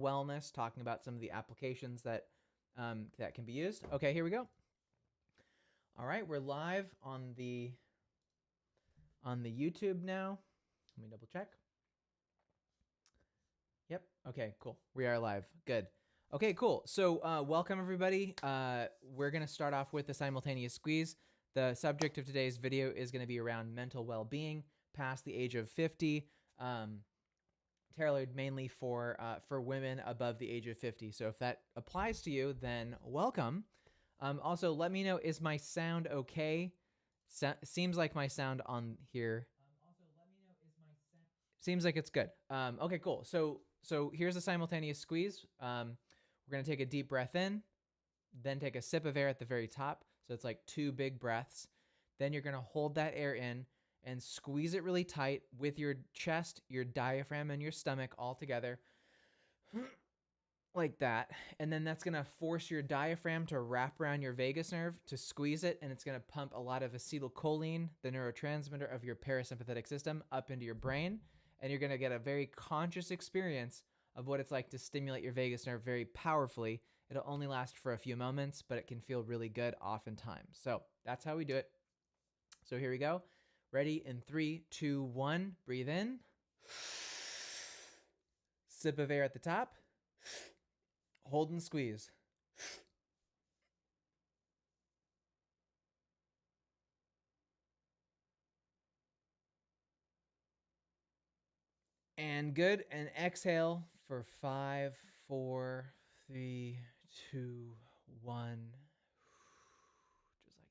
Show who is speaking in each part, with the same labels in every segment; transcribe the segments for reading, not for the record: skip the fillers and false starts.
Speaker 1: wellness, talking about some of the applications that that can be used. Okay, here we go. All right, we're live on the YouTube now. Let me double check. Yep. Okay, cool. We are live. Good. Okay, cool. So welcome everybody. We're going to start off with the simultaneous squeeze. The subject of today's video is going to be around mental well-being past the age of 50, tailored mainly for women above the age of 50. So if that applies to you, then welcome. Also, let me know, is my sound okay? Seems like my sound on here. Seems like it's good. Okay, cool. So here's a simultaneous squeeze. We're going to take a deep breath in, then take a sip of air at the very top. So it's like 2 big breaths. Then you're going to hold that air in and squeeze it really tight with your chest, your diaphragm, and your stomach all together like that. And then that's going to force your diaphragm to wrap around your vagus nerve to squeeze it. And it's going to pump a lot of acetylcholine, the neurotransmitter of your parasympathetic system, up into your brain. And you're going to get a very conscious experience of what it's like to stimulate your vagus nerve very powerfully. It'll only last for a few moments, but it can feel really good oftentimes. So that's how we do it. So here we go. Ready? In 3, 2, 1. Breathe in. Sip of air at the top. Hold and squeeze. And good. And exhale for 5, 4, 3, 2, 1. Just like that.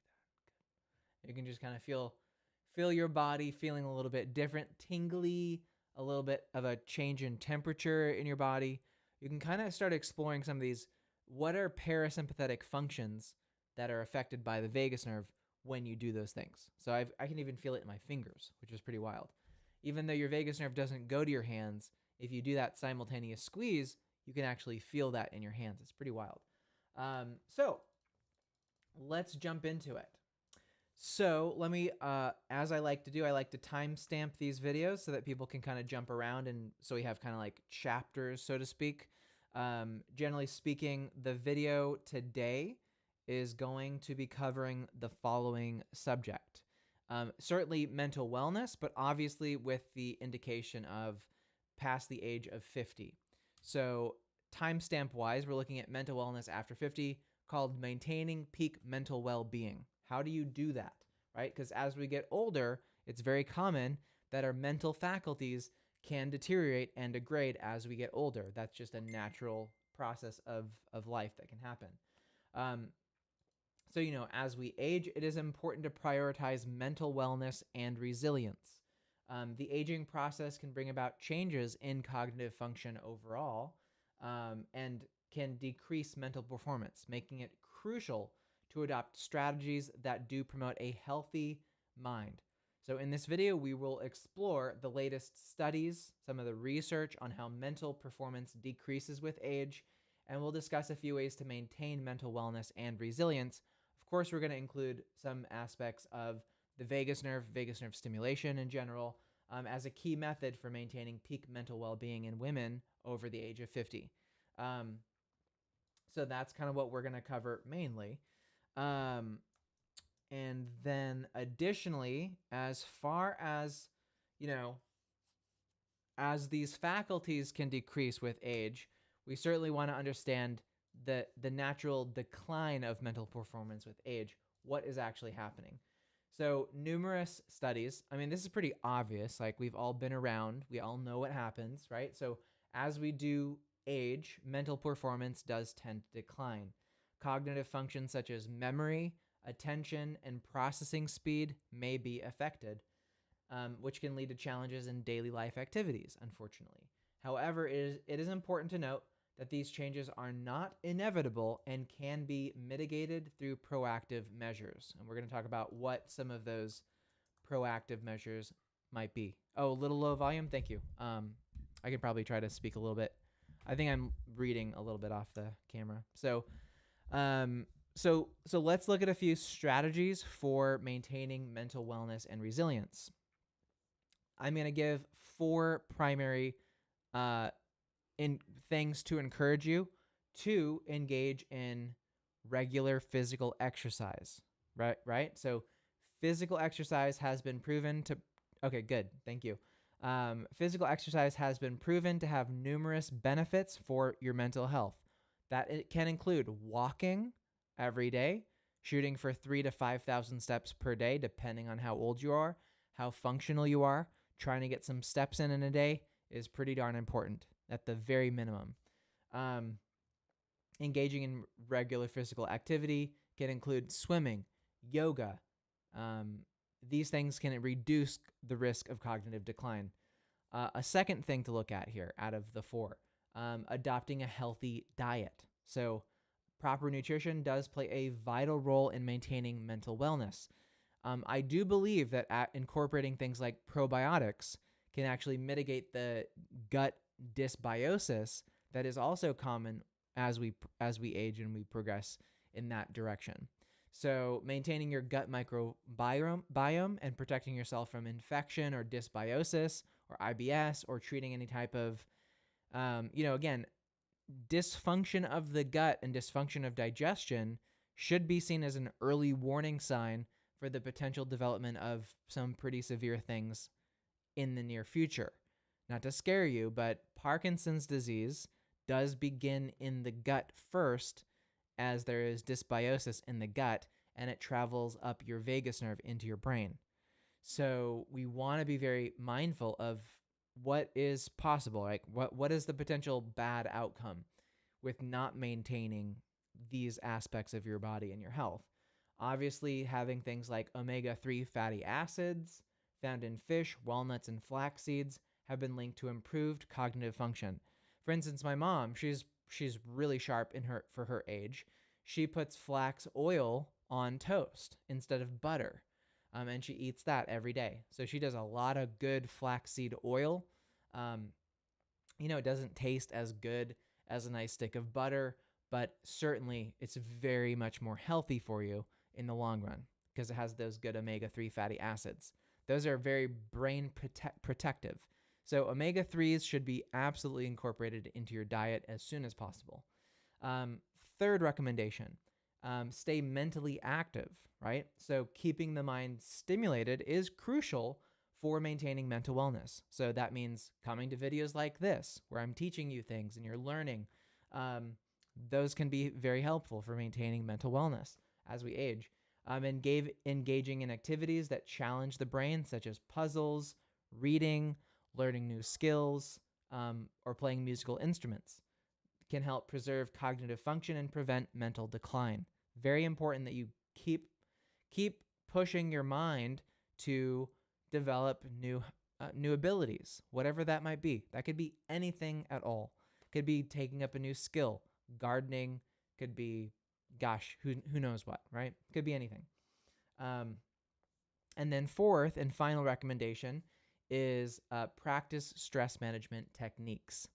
Speaker 1: Good. You can just kind of feel your body feeling a little bit different, tingly, a little bit of a change in temperature in your body. You can kind of start exploring some of these. What are parasympathetic functions that are affected by the vagus nerve when you do those things? So I can even feel it in my fingers, which is pretty wild. Even though your vagus nerve doesn't go to your hands, if you do that simultaneous squeeze, you can actually feel that in your hands. It's pretty wild. So let's jump into it. So let me, as I like to do, I like to timestamp these videos so that people can kind of jump around, and so we have kind of like chapters, so to speak. Generally speaking, the video today is going to be covering the following subject. Certainly mental wellness, but obviously with the indication of past the age of 50. So timestamp wise, we're looking at mental wellness after 50, called maintaining peak mental well-being. How do you do that, right? Because as we get older, it's very common that our mental faculties can deteriorate and degrade as we get older. That's just a natural process of life that can happen. So, as we age, it is important to prioritize mental wellness and resilience. The aging process can bring about changes in cognitive function overall, and can decrease mental performance, making it crucial to adopt strategies that do promote a healthy mind. So in this video, we will explore the latest studies, some of the research on how mental performance decreases with age, and we'll discuss a few ways to maintain mental wellness and resilience. Of course, we're going to include some aspects of the vagus nerve stimulation in general, as a key method for maintaining peak mental well-being in women over the age of 50. So that's kind of what we're going to cover mainly. And then additionally, as far as, as these faculties can decrease with age, we certainly want to understand the natural decline of mental performance with age. What is actually happening? So numerous studies, this is pretty obvious, like we've all been around, we all know what happens, right? So as we do age, mental performance does tend to decline. Cognitive functions such as memory, attention, and processing speed may be affected, which can lead to challenges in daily life activities, unfortunately. However, it is important to note that these changes are not inevitable and can be mitigated through proactive measures. And we're going to talk about what some of those proactive measures might be. Oh, a little low volume? Thank you. I could probably try to speak a little bit. I think I'm reading a little bit off the camera. So let's look at a few strategies for maintaining mental wellness and resilience. I'm going to give 4 primary in things to encourage you to engage in regular physical exercise, right? So physical exercise has been proven to, okay, good. Thank you. Physical exercise has been proven to have numerous benefits for your mental health. That it can include walking every day, shooting for 3,000 to 5,000 steps per day, depending on how old you are, how functional you are. Trying to get some steps in a day is pretty darn important at the very minimum. Engaging in regular physical activity can include swimming, yoga. These things can reduce the risk of cognitive decline. A second thing to look at here out of the four, adopting a healthy diet. So proper nutrition does play a vital role in maintaining mental wellness. I do believe that incorporating things like probiotics can actually mitigate the gut dysbiosis that is also common as we age and we progress in that direction. So maintaining your gut microbiome and protecting yourself from infection or dysbiosis or IBS or treating any type of, again, dysfunction of the gut and dysfunction of digestion should be seen as an early warning sign for the potential development of some pretty severe things in the near future. Not to scare you, but Parkinson's disease does begin in the gut first, as there is dysbiosis in the gut and it travels up your vagus nerve into your brain. So we want to be very mindful of what is possible, like what is the potential bad outcome with not maintaining these aspects of your body and your health. Obviously, having things like omega-3 fatty acids found in fish, walnuts, and flax seeds have been linked to improved cognitive function. For instance, my mom, she's really sharp for her age. She puts flax oil on toast instead of butter, and she eats that every day. So she does a lot of good flaxseed oil. It doesn't taste as good as a nice stick of butter, but certainly it's very much more healthy for you in the long run because it has those good omega-3 fatty acids. Those are very brain protective. So omega-3s should be absolutely incorporated into your diet as soon as possible. Third recommendation, stay mentally active, right? So keeping the mind stimulated is crucial for maintaining mental wellness. So that means coming to videos like this, where I'm teaching you things and you're learning. Those can be very helpful for maintaining mental wellness as we age. Engaging in activities that challenge the brain, such as puzzles, reading, learning new skills, or playing musical instruments, can help preserve cognitive function and prevent mental decline. Very important that you keep pushing your mind to develop new abilities, whatever that might be. That could be anything at all. Could be taking up a new skill, gardening, could be, who knows what, right? Could be anything. And then fourth and final recommendation is practice stress management techniques.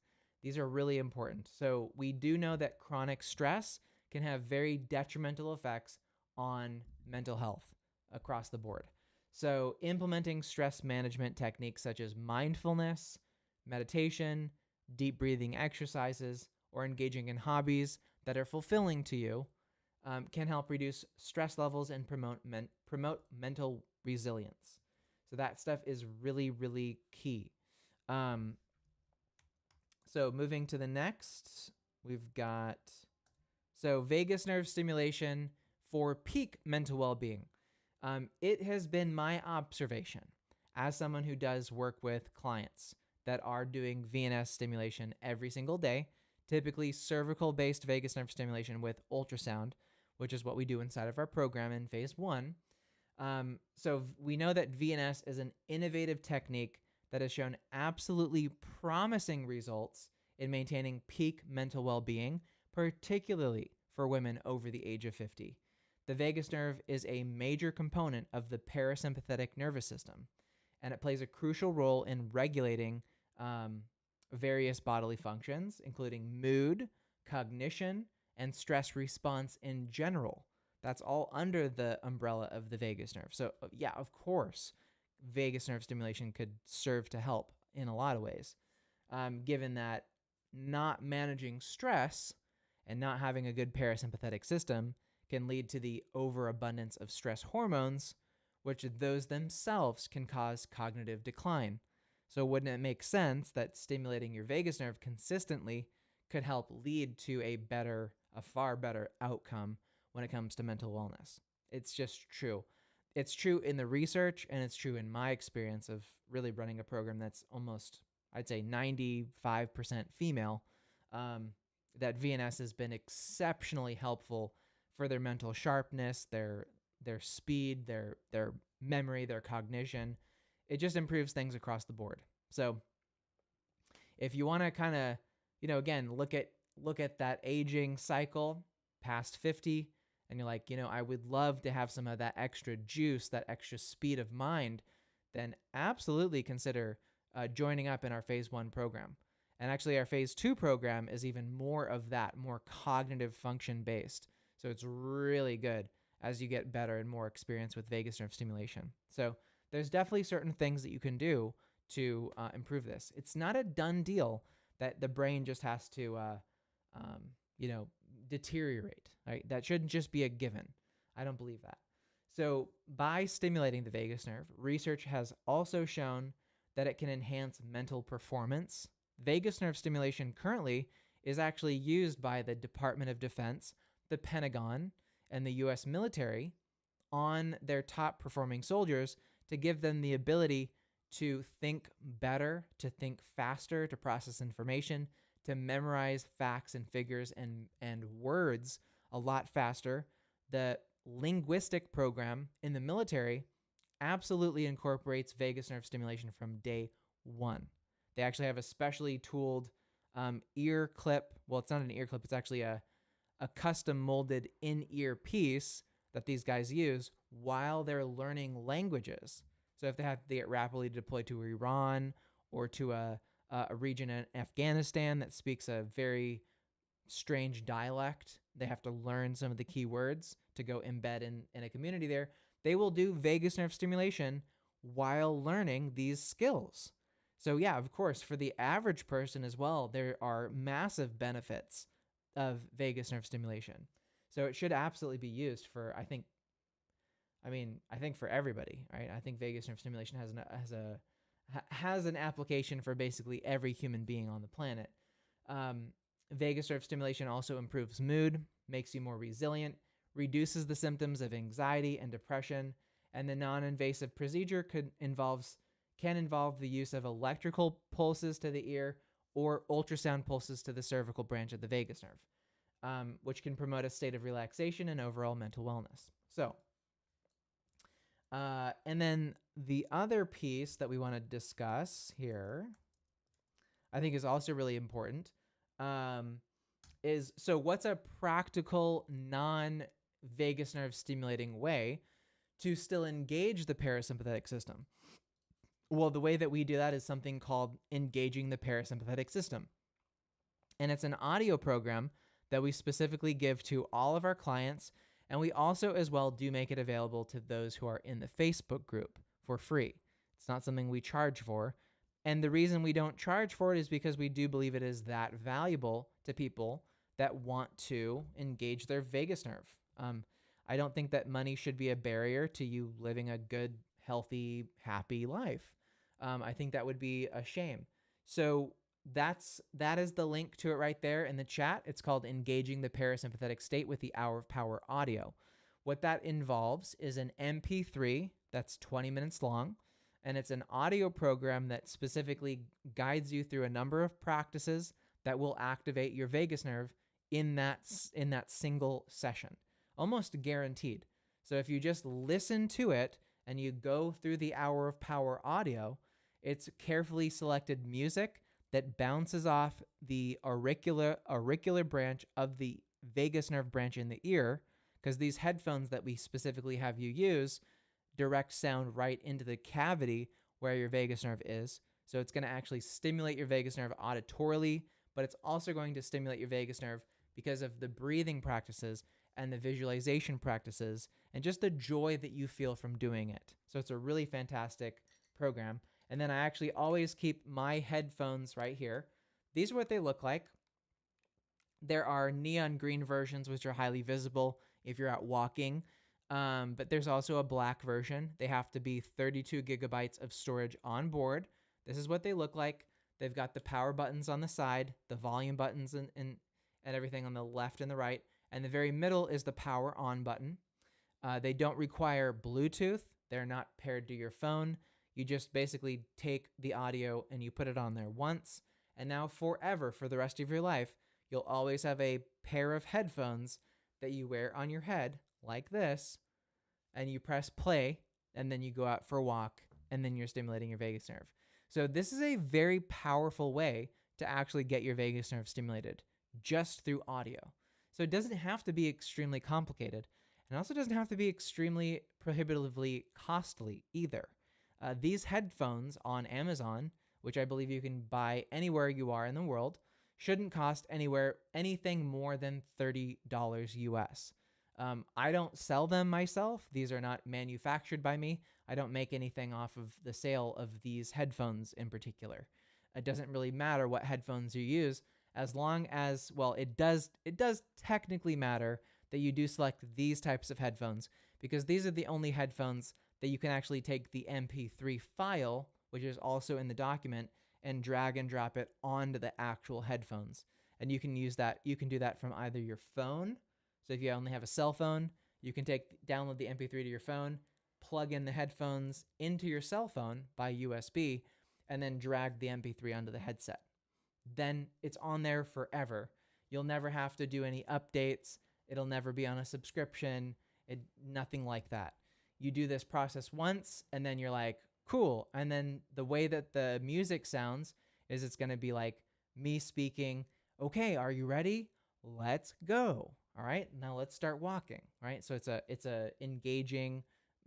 Speaker 1: These are really important. So we do know that chronic stress can have very detrimental effects on mental health across the board. So implementing stress management techniques such as mindfulness, meditation, deep breathing exercises, or engaging in hobbies that are fulfilling to you can help reduce stress levels and promote mental resilience. So that stuff is really, really key. So moving to the next, we've got vagus nerve stimulation for peak mental well-being. It has been my observation as someone who does work with clients that are doing VNS stimulation every single day, typically cervical-based vagus nerve stimulation with ultrasound, which is what we do inside of our program in phase 1. So we know that VNS is an innovative technique that has shown absolutely promising results in maintaining peak mental well-being, particularly for women over the age of 50. The vagus nerve is a major component of the parasympathetic nervous system, and it plays a crucial role in regulating various bodily functions, including mood, cognition, and stress response in general. That's all under the umbrella of the vagus nerve. So yeah, of course, vagus nerve stimulation could serve to help in a lot of ways, given that not managing stress and not having a good parasympathetic system can lead to the overabundance of stress hormones, which those themselves can cause cognitive decline. So wouldn't it make sense that stimulating your vagus nerve consistently could help lead to a far better outcome when it comes to mental wellness? It's just true. It's true in the research, and it's true in my experience of really running a program that's almost, I'd say, 95% female, that VNS has been exceptionally helpful for their mental sharpness, their speed, their memory, their cognition. It just improves things across the board. So if you want to kind of, again, look at that aging cycle past 50, and you're like, I would love to have some of that extra juice, that extra speed of mind, then absolutely consider joining up in our phase 1 program. And actually our phase 2 program is even more of that, more cognitive function based. So it's really good as you get better and more experience with vagus nerve stimulation. So there's definitely certain things that you can do to improve this. It's not a done deal that the brain just has to, deteriorate, right? That shouldn't just be a given. I don't believe that. So by stimulating the vagus nerve, research has also shown that it can enhance mental performance. Vagus nerve stimulation currently is actually used by the Department of Defense, the Pentagon, and the U.S. military on their top performing soldiers to give them the ability to think better, to think faster, to process information, to memorize facts and figures and words a lot faster. The linguistic program in the military absolutely incorporates vagus nerve stimulation from day one. They actually have a specially tooled ear clip. Well, it's not an ear clip. It's actually a custom molded in-ear piece that these guys use while they're learning languages. So if they have to get rapidly deployed to Iran or to a region in Afghanistan that speaks a very strange dialect, they have to learn some of the key words to go embed in a community there. They will do vagus nerve stimulation while learning these skills. So yeah, of course, for the average person as well, there are massive benefits of vagus nerve stimulation. So it should absolutely be used for, I think for everybody, right? I think vagus nerve stimulation has an application for basically every human being on the planet. Vagus nerve stimulation also improves mood, makes you more resilient, reduces the symptoms of anxiety and depression, and the non-invasive procedure can involve the use of electrical pulses to the ear or ultrasound pulses to the cervical branch of the vagus nerve, which can promote a state of relaxation and overall mental wellness. So, and then the other piece that we want to discuss here, I think is also really important, so what's a practical non-vagus nerve stimulating way to still engage the parasympathetic system? Well, the way that we do that is something called engaging the parasympathetic system. And it's an audio program that we specifically give to all of our clients. And we also as well do make it available to those who are in the Facebook group for free. It's not something we charge for. And the reason we don't charge for it is because we do believe it is that valuable to people that want to engage their vagus nerve. I don't think that money should be a barrier to you living a good, healthy, happy life. I think that would be a shame. So that is the link to it right there in the chat. It's called Engaging the Parasympathetic State with the Hour of Power Audio. What that involves is an MP3 that's 20 minutes long, and it's an audio program that specifically guides you through a number of practices that will activate your vagus nerve in that single session, almost guaranteed. So if you just listen to it and you go through the Hour of Power audio, it's carefully selected music that bounces off the auricular branch of the vagus nerve branch in the ear, because these headphones that we specifically have you use direct sound right into the cavity where your vagus nerve is. So it's going to actually stimulate your vagus nerve auditorily, but it's also going to stimulate your vagus nerve because of the breathing practices and the visualization practices and just the joy that you feel from doing it. So it's a really fantastic program. And then I actually always keep my headphones right here. these are what they look like. There are neon green versions, which are highly visible if you're out walking. But there's also a black version. They have to be 32 gigabytes of storage on board. This is what they look like. They've got the power buttons on the side, the volume buttons and everything on the left and the right. And the very middle is the power on button. They don't require Bluetooth. They're not paired to your phone. You just basically take the audio and you put it on there once. And now forever, for the rest of your life, you'll always have a pair of headphones that you wear on your head like this, and you press play, and then you go out for a walk, and then you're stimulating your vagus nerve. So this is a very powerful way to actually get your vagus nerve stimulated just through audio. So it doesn't have to be extremely complicated, and also doesn't have to be extremely prohibitively costly either. These headphones on Amazon, which I believe you can buy anywhere you are in the world, shouldn't cost anything more than $30 US. I don't sell them myself. These are not manufactured by me. I don't make anything off of the sale of these headphones in particular. It doesn't really matter what headphones you use, as long as, well, it does technically matter that you do select these types of headphones, because these are the only headphones that you can actually take the MP3 file, which is also in the document, and drag and drop it onto the actual headphones. And you can use that. You can do that from either your phone. So if you only have a cell phone, you can download the MP3 to your phone, plug in the headphones into your cell phone by USB, and then drag the MP3 onto the headset. Then it's on there forever. You'll never have to do any updates. It'll never be on a subscription. Nothing like that. You do this process once, and then you're like, cool. And then the way that the music sounds is it's going to be like me speaking, okay, are you ready? Let's go. All right, now let's start walking. All right, so it's a engaging,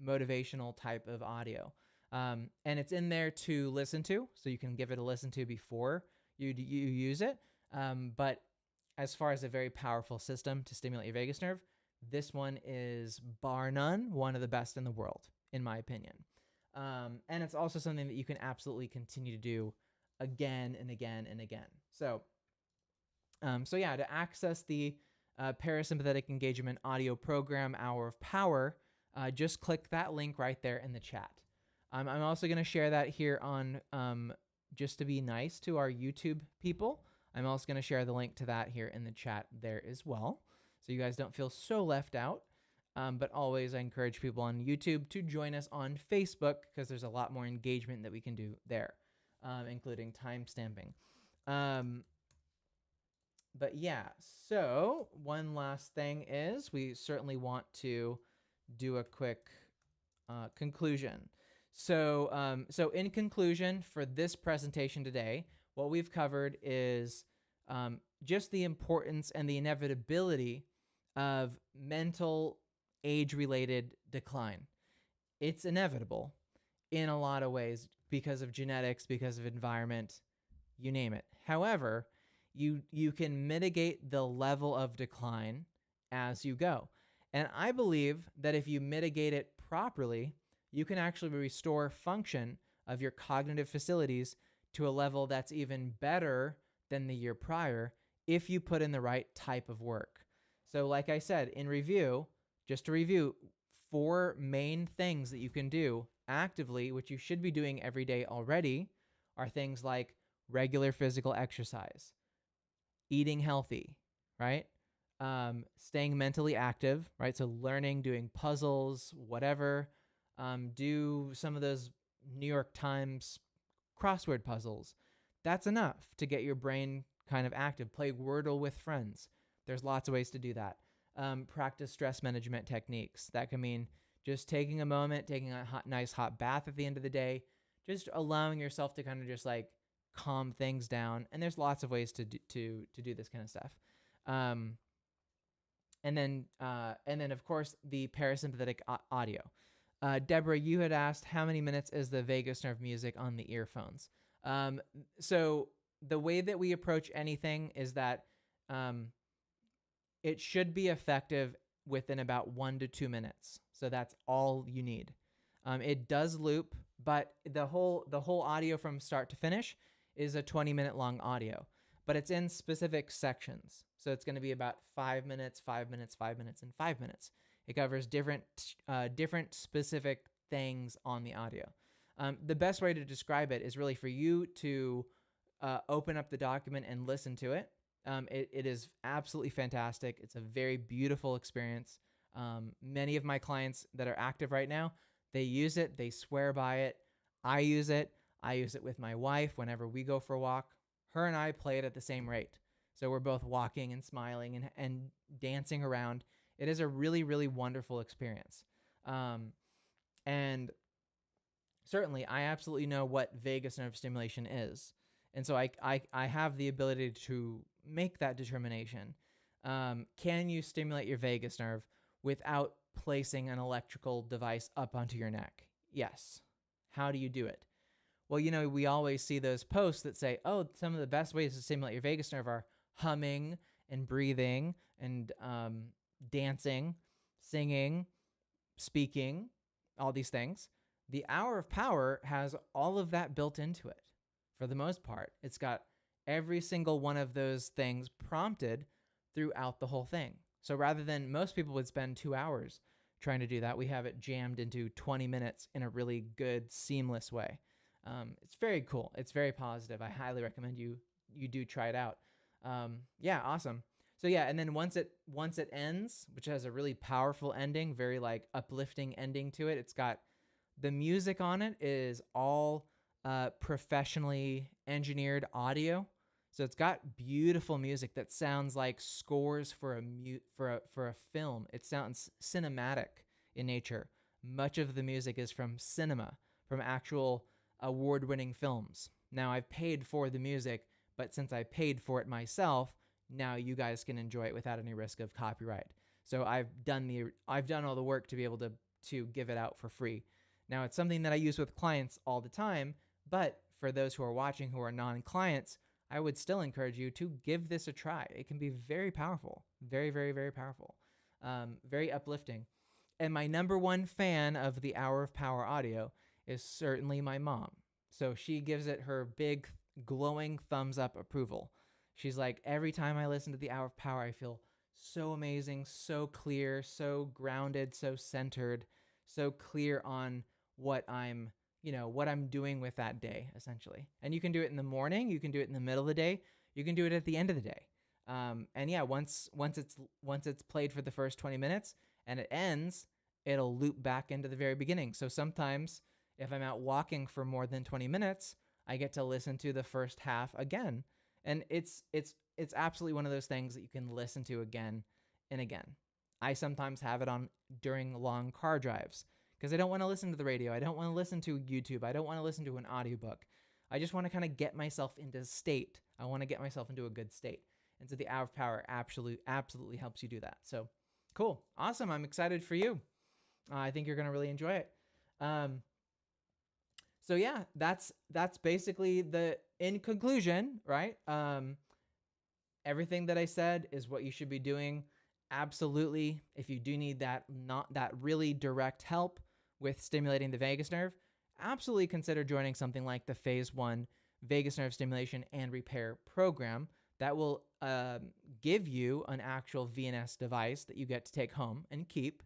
Speaker 1: motivational type of audio, and it's in there to listen to, so you can give it a listen to before you use it. But as far as a very powerful system to stimulate your vagus nerve, this one is bar none one of the best in the world, in my opinion. And it's also something that you can absolutely continue to do again and again and again. So yeah, to access the parasympathetic engagement audio program, Hour of Power, just click that link right there in the chat. I'm also going to share that here on, just to be nice to our YouTube people, I'm also going to share the link to that here in the chat there as well, so you guys don't feel so left out. But always, I encourage people on YouTube to join us on Facebook, because there's a lot more engagement that we can do there, including time stamping. But yeah, so one last thing is we certainly want to do a quick conclusion. So in conclusion, for this presentation today, what we've covered is just the importance and the inevitability of mental age-related decline. It's inevitable in a lot of ways because of genetics, because of environment, you name it. However, you can mitigate the level of decline as you go. And I believe that if you mitigate it properly, you can actually restore function of your cognitive facilities to a level that's even better than the year prior if you put in the right type of work. So like I said, in review, just to review, 4 main things that you can do actively, which you should be doing every day already, are things like regular physical exercise, eating healthy, right? Staying mentally active, right? So learning, doing puzzles, whatever. Do some of those New York Times crossword puzzles. That's enough to get your brain kind of active. Play Wordle with friends. There's lots of ways to do that. Practice stress management techniques. That can mean just taking a moment, taking a nice hot bath at the end of the day, just allowing yourself to kind of just like calm things down. And there's lots of ways to do this kind of stuff. And then of course the parasympathetic audio. Deborah, you had asked how many minutes is the vagus nerve music on the earphones. So the way that we approach anything is that it should be effective within about 1 to 2 minutes. So that's all you need. It does loop, but the whole audio from start to finish is a 20-minute long audio. but it's in specific sections. So it's going to be about 5 minutes, 5 minutes, 5 minutes, and 5 minutes. It covers different specific things on the audio. The best way to describe it is really for you to open up the document and listen to it. It is absolutely fantastic. It's a very beautiful experience. Many of my clients that are active right now, they use it. They swear by it. I use it. I use it with my wife whenever we go for a walk. Her and I play it at the same rate. So we're both walking and smiling and dancing around. It is a really, really wonderful experience. And certainly, I absolutely know what vagus nerve stimulation is. And so I have the ability to make that determination. Can you stimulate your vagus nerve without placing an electrical device up onto your neck? Yes. How do you do it? Well, we always see those posts that say, oh, some of the best ways to stimulate your vagus nerve are humming and breathing and dancing, singing, speaking, all these things. The Hour of Power has all of that built into it. For the most part, it's got every single one of those things prompted throughout the whole thing. So rather than most people would spend 2 hours trying to do that, we have it jammed into 20 minutes in a really good, seamless way. It's very cool. It's very positive. I highly recommend you do try it out. Yeah, awesome. So yeah, and then once it ends, which has a really powerful ending, very like uplifting ending to it, it's got the music on it is all professionally engineered audio. So it's got beautiful music that sounds like scores for a film. It sounds cinematic in nature. Much of the music is from cinema, from actual award-winning films. Now, I've paid for the music, but since I paid for it myself, now you guys can enjoy it without any risk of copyright. So I've done all the work to be able to give it out for free. Now, it's something that I use with clients all the time, but for those who are watching who are non-clients, I would still encourage you to give this a try. It can be very powerful, very, very, very powerful, very uplifting. And my number one fan of the Hour of Power audio is certainly my mom. So she gives it her big glowing thumbs up approval. She's like, every time I listen to the Hour of Power, I feel so amazing, so clear, so grounded, so centered, so clear on what I'm doing with that day, essentially. And you can do it in the morning, you can do it in the middle of the day, you can do it at the end of the day. And yeah, once it's played for the first 20 minutes and it ends, it'll loop back into the very beginning. So sometimes if I'm out walking for more than 20 minutes, I get to listen to the first half again. And it's absolutely one of those things that you can listen to again and again. I sometimes have it on during long car drives because I don't want to listen to the radio. I don't want to listen to YouTube. I don't want to listen to an audiobook. I just want to kind of get myself into state. I want to get myself into a good state. And so the Hour of Power absolutely helps you do that. So cool. Awesome. I'm excited for you. I think you're going to really enjoy it. So yeah, that's basically in conclusion, right? Everything that I said is what you should be doing. Absolutely. If you do need that really direct help with stimulating the vagus nerve, absolutely consider joining something like the Phase 1 Vagus Nerve Stimulation and Repair program that will give you an actual VNS device that you get to take home and keep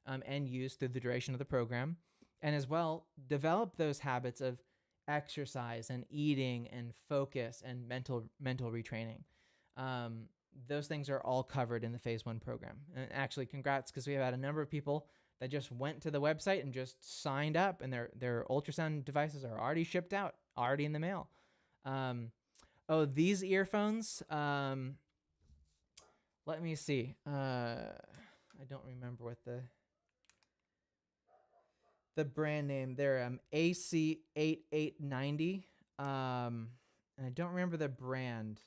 Speaker 1: and use through the duration of the program. And as well, develop those habits of exercise and eating and focus and mental retraining. Those things are all covered in the Phase 1 program. And actually, congrats, because we have had a number of people that just went to the website and just signed up, and their ultrasound devices are already shipped out, already in the mail. These earphones, let me see. I don't remember what the brand name. They're AC8890. And I don't remember the brand.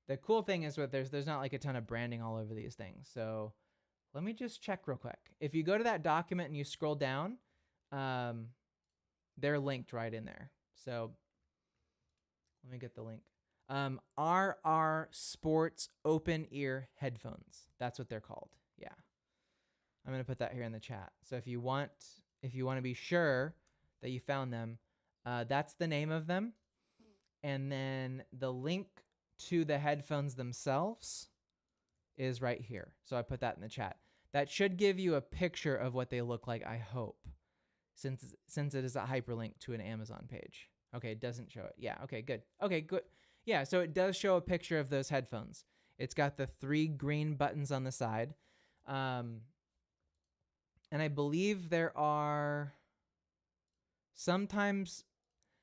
Speaker 1: The cool thing is there's not like a ton of branding all over these things. So let me just check real quick. If you go to that document and you scroll down, they're linked right in there. So let me get the link. RR Sports Open Ear Headphones. That's what they're called. Yeah. I'm going to put that here in the chat. So if you want to be sure that you found them, that's the name of them. And then the link to the headphones themselves is right here. So I put that in the chat. That should give you a picture of what they look like, I hope, since it is a hyperlink to an Amazon page. Okay, it doesn't show it. Yeah, okay, good. Okay, good. Yeah, so it does show a picture of those headphones. It's got the 3 green buttons on the side. And I believe there are sometimes...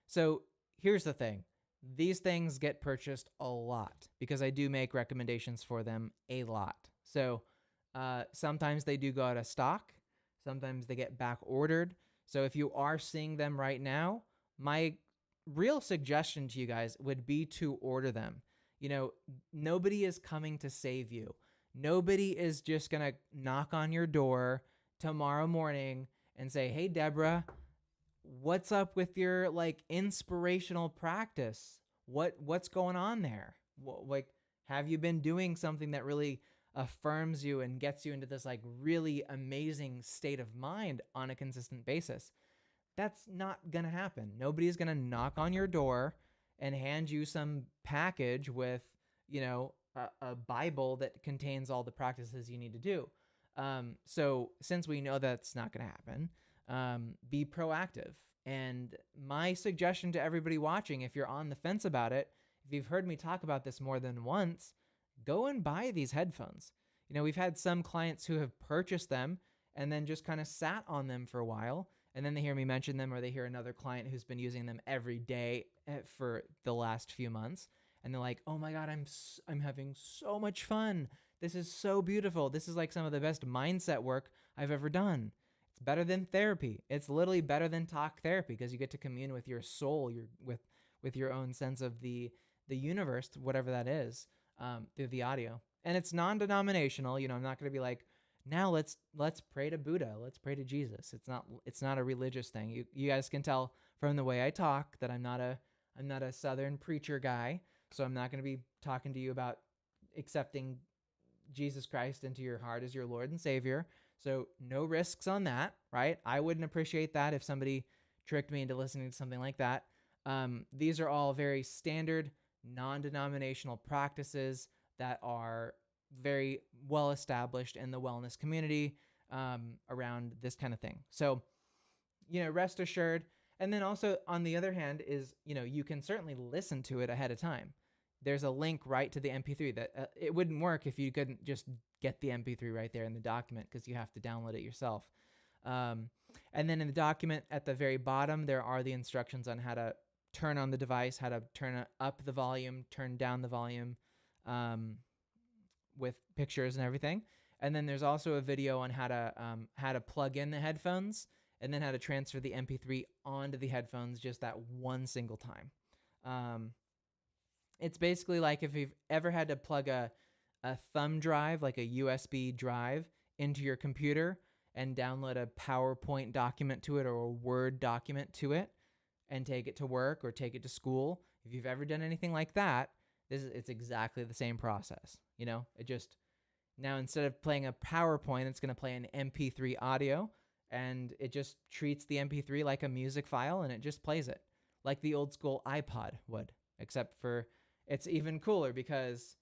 Speaker 1: So here's the thing. These things get purchased a lot because I do make recommendations for them a lot. So sometimes they do go out of stock. Sometimes they get back ordered. So if you are seeing them right now, my real suggestion to you guys would be to order them. You know, nobody is coming to save you. Nobody is just going to knock on your door tomorrow morning and say, "Hey, Deborah, what's up with your like inspirational practice? What's going on there? Like, have you been doing something that really affirms you and gets you into this like really amazing state of mind on a consistent basis?" That's not going to happen. Nobody's going to knock on your door and hand you some package with, you know, a Bible that contains all the practices you need to do. So since we know that's not going to happen, be proactive. And my suggestion to everybody watching, if you're on the fence about it, if you've heard me talk about this more than once, go and buy these headphones. You know, we've had some clients who have purchased them and then just kind of sat on them for a while. And then they hear me mention them, or they hear another client who's been using them every day for the last few months. And they're like, "Oh my God, I'm having so much fun. This is so beautiful. This is like some of the best mindset work I've ever done. It's better than therapy. It's literally better than talk therapy because you get to commune with your soul, with your own sense of the universe, whatever that is, through the audio. And it's non-denominational. You know, I'm not going to be like, now let's pray to Buddha. Let's pray to Jesus. It's not a religious thing. You guys can tell from the way I talk that I'm not a Southern preacher guy. So I'm not going to be talking to you about accepting Jesus Christ into your heart as your Lord and Savior. So no risks on that, right? I wouldn't appreciate that if somebody tricked me into listening to something like that. These are all very standard, non-denominational practices that are very well established in the wellness community around this kind of thing. So, you know, rest assured. And then also on the other hand is, you know, you can certainly listen to it ahead of time. There's a link right to the MP3 that it wouldn't work if you couldn't just get the MP3 right there in the document because you have to download it yourself. And then in the document at the very bottom, there are the instructions on how to turn on the device, how to turn up the volume, turn down the volume, with pictures and everything. And then there's also a video on how to plug in the headphones and then how to transfer the MP3 onto the headphones just that one single time. It's basically like if you've ever had to plug a thumb drive, like a USB drive, into your computer and download a PowerPoint document to it or a Word document to it and take it to work or take it to school. If you've ever done anything like that, it's exactly the same process. You know, it just, now instead of playing a PowerPoint, it's going to play an MP3 audio, and it just treats the MP3 like a music file, and it just plays it like the old school iPod would, except for it's even cooler because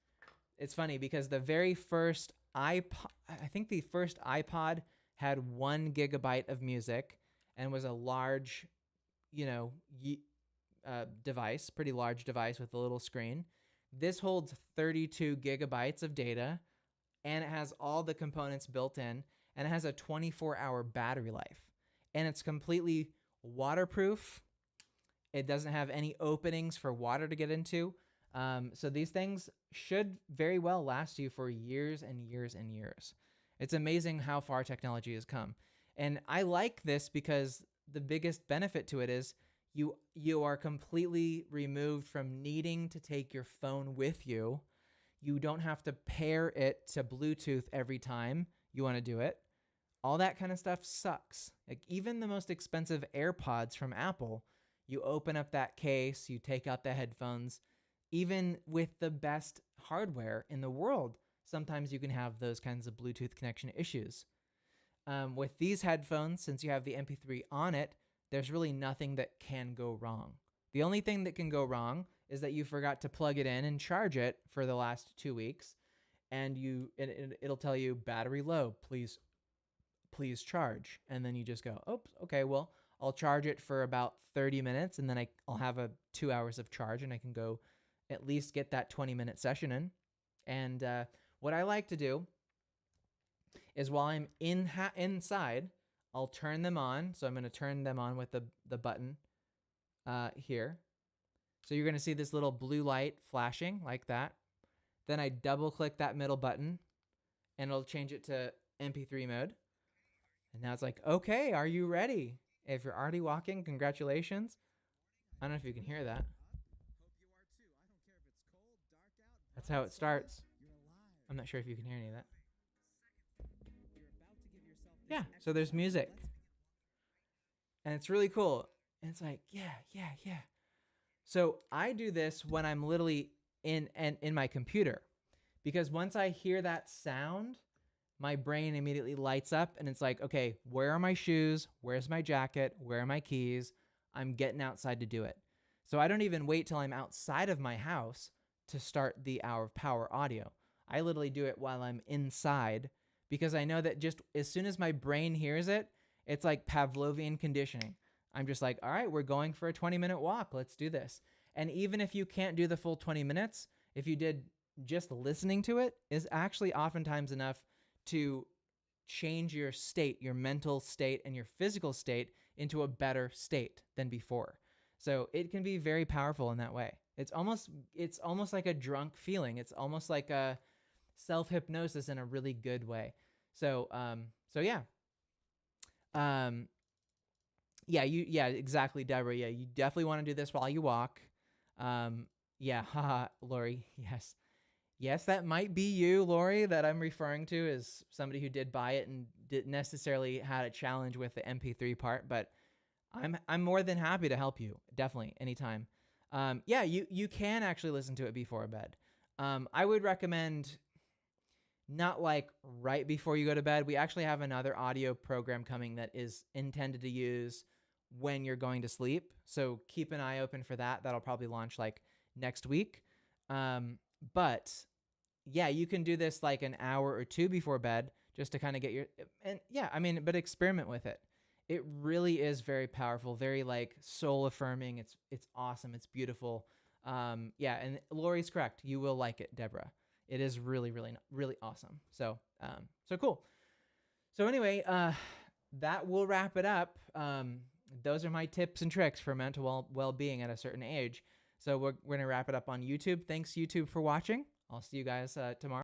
Speaker 1: it's funny because the very first iPod, I think the first iPod had 1 gigabyte of music and was a large, you know, device, pretty large device with a little screen. This holds 32 gigabytes of data, and it has all the components built in, and it has a 24-hour battery life, and it's completely waterproof. It doesn't have any openings for water to get into. So these things should very well last you for years and years and years. It's amazing how far technology has come. And I like this because the biggest benefit to it is you are completely removed from needing to take your phone with you. You don't have to pair it to Bluetooth every time you want to do it. All that kind of stuff sucks. Like even the most expensive AirPods from Apple, you open up that case, you take out the headphones. Even with the best hardware in the world, sometimes you can have those kinds of Bluetooth connection issues. With these headphones, since you have the MP3 on it, there's really nothing that can go wrong. The only thing that can go wrong is that you forgot to plug it in and charge it for the last 2 weeks, and it'll tell you battery low, please charge. And then you just go, oops, okay, well, I'll charge it for about 30 minutes, and then I'll have 2 hours of charge, and I can go at least get that 20-minute session in. And what I like to do is while I'm inside, I'll turn them on. So I'm going to turn them on with the button here. So you're going to see this little blue light flashing like that. Then I double click that middle button, and it'll change it to MP3 mode. And now it's like, okay, are you ready? If you're already walking, congratulations. I don't know if you can hear that. That's how it starts. I'm not sure if you can hear any of that. Yeah, so there's music. And it's really cool. And it's like, yeah. So I do this when I'm literally in my computer, because once I hear that sound, my brain immediately lights up, and it's like, okay, where are my shoes? Where's my jacket? Where are my keys? I'm getting outside to do it. So I don't even wait till I'm outside of my house to start the Hour of Power audio. I literally do it while I'm inside, because I know that just as soon as my brain hears it, it's like Pavlovian conditioning. I'm just like, all right, we're going for a 20-minute walk. Let's do this. And even if you can't do the full 20 minutes, if you did just listening to it is actually oftentimes enough to change your state, your mental state and your physical state into a better state than before. So it can be very powerful in that way. It's almost like a drunk feeling. It's almost like a self-hypnosis in a really good way. So yeah, exactly, Deborah. Yeah, you definitely want to do this while you walk. Haha, Lori. Yes, that might be you, Lori, that I'm referring to as somebody who did buy it and didn't necessarily had a challenge with the MP3 part, but I'm more than happy to help you, definitely, anytime. You can actually listen to it before bed. I would recommend not like right before you go to bed. We actually have another audio program coming that is intended to use when you're going to sleep. So keep an eye open for that. That'll probably launch like next week. But yeah, you can do this like an hour or two before bed just to kind of get but experiment with it. It really is very powerful, very like soul affirming. It's awesome. It's beautiful. And Lori's correct. You will like it, Deborah. It is really, really, really awesome. So cool. So anyway, that will wrap it up. Those are my tips and tricks for mental well-being at a certain age. So we're going to wrap it up on YouTube. Thanks, YouTube, for watching. I'll see you guys tomorrow.